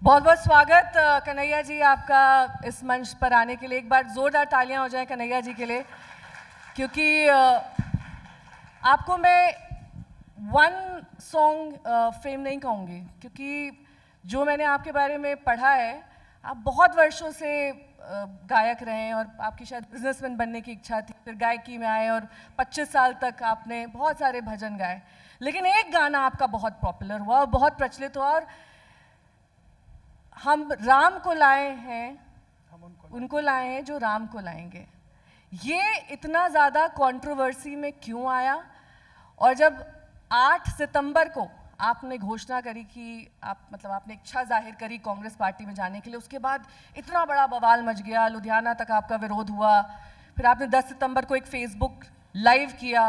बहुत बहुत स्वागत कन्हैया जी आपका इस मंच पर आने के लिए। एक बार जोरदार तालियां हो जाएं कन्हैया जी के लिए, क्योंकि आपको मैं वन सॉन्ग फेम नहीं कहूँगी, क्योंकि जो मैंने आपके बारे में पढ़ा है, आप बहुत वर्षों से गायक रहे हैं और आपकी शायद बिजनेसमैन बनने की इच्छा थी, फिर गायकी में आए और 25 साल तक आपने बहुत सारे भजन गाए। लेकिन एक गाना आपका बहुत पॉपुलर हुआ और बहुत प्रचलित हुआ, और हम राम को लाए हैं, उनको लाए हैं जो राम को लाएंगे। ये इतना ज़्यादा कंट्रोवर्सी में क्यों आया? और जब 8 सितंबर को आपने घोषणा करी कि आपने इच्छा जाहिर करी कांग्रेस पार्टी में जाने के लिए, उसके बाद इतना बड़ा बवाल मच गया, लुधियाना तक आपका विरोध हुआ। फिर आपने 10 सितंबर को एक फेसबुक लाइव किया।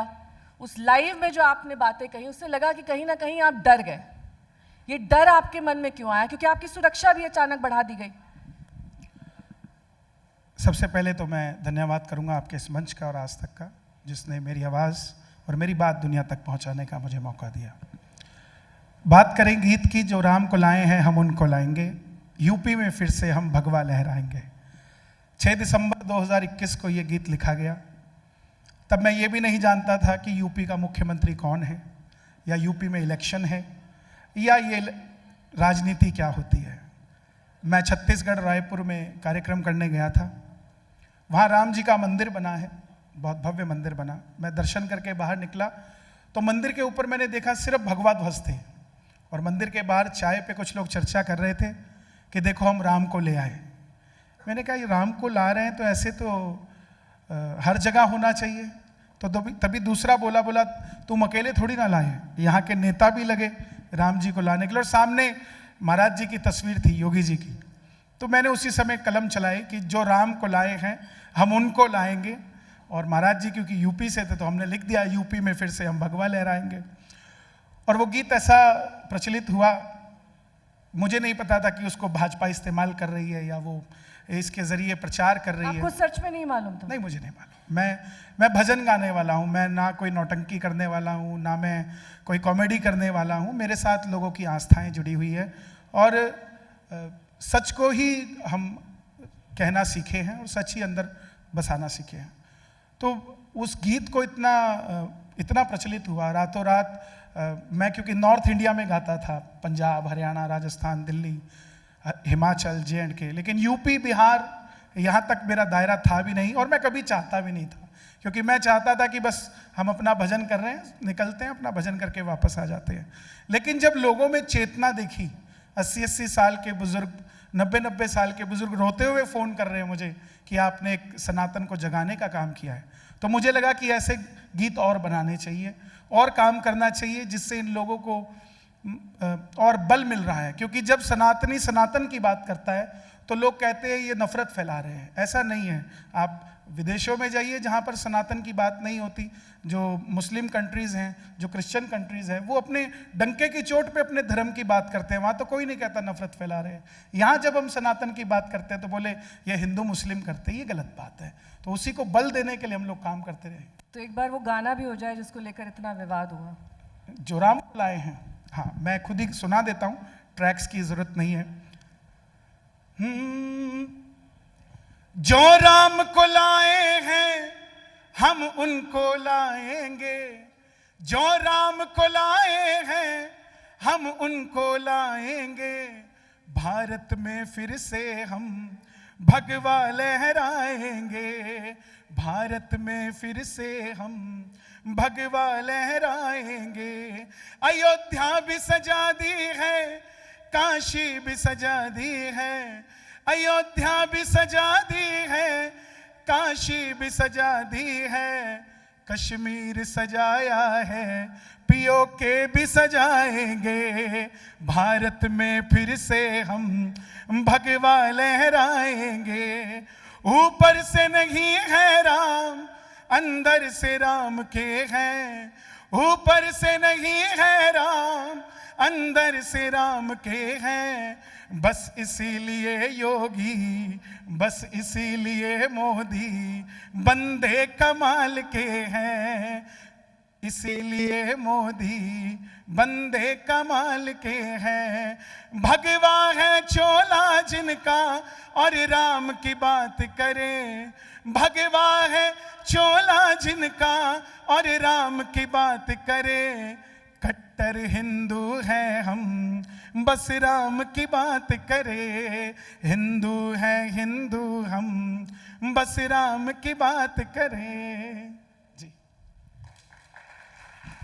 उस लाइव में जो आपने बातें कही, उससे लगा कि कहीं ना कहीं आप डर गए। ये डर आपके मन में क्यों आया? क्योंकि आपकी सुरक्षा भी अचानक बढ़ा दी गई। सबसे पहले तो मैं धन्यवाद करूंगा आपके इस मंच का और आज तक का, जिसने मेरी आवाज़ और मेरी बात दुनिया तक पहुंचाने का मुझे मौका दिया। बात करें गीत की, जो राम को लाए हैं हम उनको लाएंगे, यूपी में फिर से हम भगवा लहराएंगे। 6 दिसंबर 2021 को ये गीत लिखा गया। तब मैं ये भी नहीं जानता था कि यूपी का मुख्यमंत्री कौन है, या यूपी में इलेक्शन है, या ये राजनीति क्या होती है। मैं छत्तीसगढ़ रायपुर में कार्यक्रम करने गया था। वहाँ राम जी का मंदिर बना है, बहुत भव्य मंदिर बना। मैं दर्शन करके बाहर निकला तो मंदिर के ऊपर मैंने देखा सिर्फ भगवा ध्वज थे, और मंदिर के बाहर चाय पे कुछ लोग चर्चा कर रहे थे कि देखो हम राम को ले आए। मैंने कहा ये राम को ला रहे हैं तो ऐसे तो हर जगह होना चाहिए। तो तभी दूसरा बोला तुम अकेले थोड़ी ना लाए, यहाँ के नेता भी लगे राम जी को लाने के लिए, और सामने महाराज जी की तस्वीर थी, योगी जी की। तो मैंने उसी समय कलम चलाई कि जो राम को लाए हैं हम उनको लाएंगे, और महाराज जी क्योंकि यूपी से थे तो हमने लिख दिया यूपी में फिर से हम भगवा लहराएंगे। और वो गीत ऐसा प्रचलित हुआ, मुझे नहीं पता था कि उसको भाजपा इस्तेमाल कर रही है या वो इसके जरिए प्रचार कर रही है। आपको सच में नहीं मालूम था? नहीं, मुझे नहीं मालूम। मैं भजन गाने वाला हूँ, मैं ना कोई नौटंकी करने वाला हूँ, ना मैं कोई कॉमेडी करने वाला हूँ। मेरे साथ लोगों की आस्थाएं जुड़ी हुई है, और सच को ही हम कहना सीखे हैं और सच ही अंदर बसाना सीखे हैं। तो उस गीत को इतना प्रचलित हुआ रातों रात। मैं क्योंकि नॉर्थ इंडिया में गाता था, पंजाब, हरियाणा, राजस्थान, दिल्ली, हिमाचल, JNK, लेकिन यूपी, बिहार यहाँ तक मेरा दायरा था भी नहीं, और मैं कभी चाहता भी नहीं था, क्योंकि मैं चाहता था कि बस हम अपना भजन कर रहे हैं, निकलते हैं, अपना भजन करके वापस आ जाते हैं। लेकिन जब लोगों में चेतना देखी, 80-80 साल के बुजुर्ग, 90-90 साल के बुजुर्ग रोते हुए फ़ोन कर रहे हैं मुझे कि आपने एक सनातन को जगाने का काम किया है, तो मुझे लगा कि ऐसे गीत और बनाने चाहिए और काम करना चाहिए, जिससे इन लोगों को और बल मिल रहा है। क्योंकि जब सनातनी सनातन की बात करता है तो लोग कहते हैं ये नफरत फैला रहे हैं। ऐसा नहीं है। आप विदेशों में जाइए जहाँ पर सनातन की बात नहीं होती, जो मुस्लिम कंट्रीज़ हैं, जो क्रिश्चियन कंट्रीज़ हैं, वो अपने डंके की चोट पे अपने धर्म की बात करते हैं, वहाँ तो कोई नहीं कहता नफरत फैला रहे हैं। यहाँ जब हम सनातन की बात करते हैं तो बोले ये हिंदू मुस्लिम करते हैं, ये गलत बात है। तो उसी को बल देने के लिए हम लोग काम करते रहे। तो एक बार वो गाना भी हो जाए जिसको लेकर इतना विवाद हुआ, जो राम को लाए हैं। हाँ, मैं खुद ही सुना देता हूँ, ट्रैक्स की जरूरत नहीं है। जो राम को लाए हैं हम उनको लाएंगे, जो राम को लाए हैं हम उनको लाएंगे, भारत में फिर से हम भगवा लहराएंगे, भारत में फिर से हम भगवा लहराएंगे। अयोध्या भी सजा दी है, काशी भी सजा दी है, अयोध्या भी सजा दी है, काशी भी सजा दी है, कश्मीर सजाया है, POK भी सजाएंगे, भारत में फिर से हम भगवा लहराएंगे। ऊपर से नहीं है राम, अंदर से राम के हैं, ऊपर से नहीं है राम, अंदर से राम के हैं, बस इसीलिए योगी, बस इसीलिए मोदी बंदे कमाल के हैं। इसीलिए मोदी बंदे कमाल के हैं। भगवा है चोला जिनका और राम की बात करे, भगवा है चोला जिनका और राम की बात करे। कट्टर हिंदू है हम, बस राम की बात करे। हिंदू है हिंदू हम, बस राम की बात करें।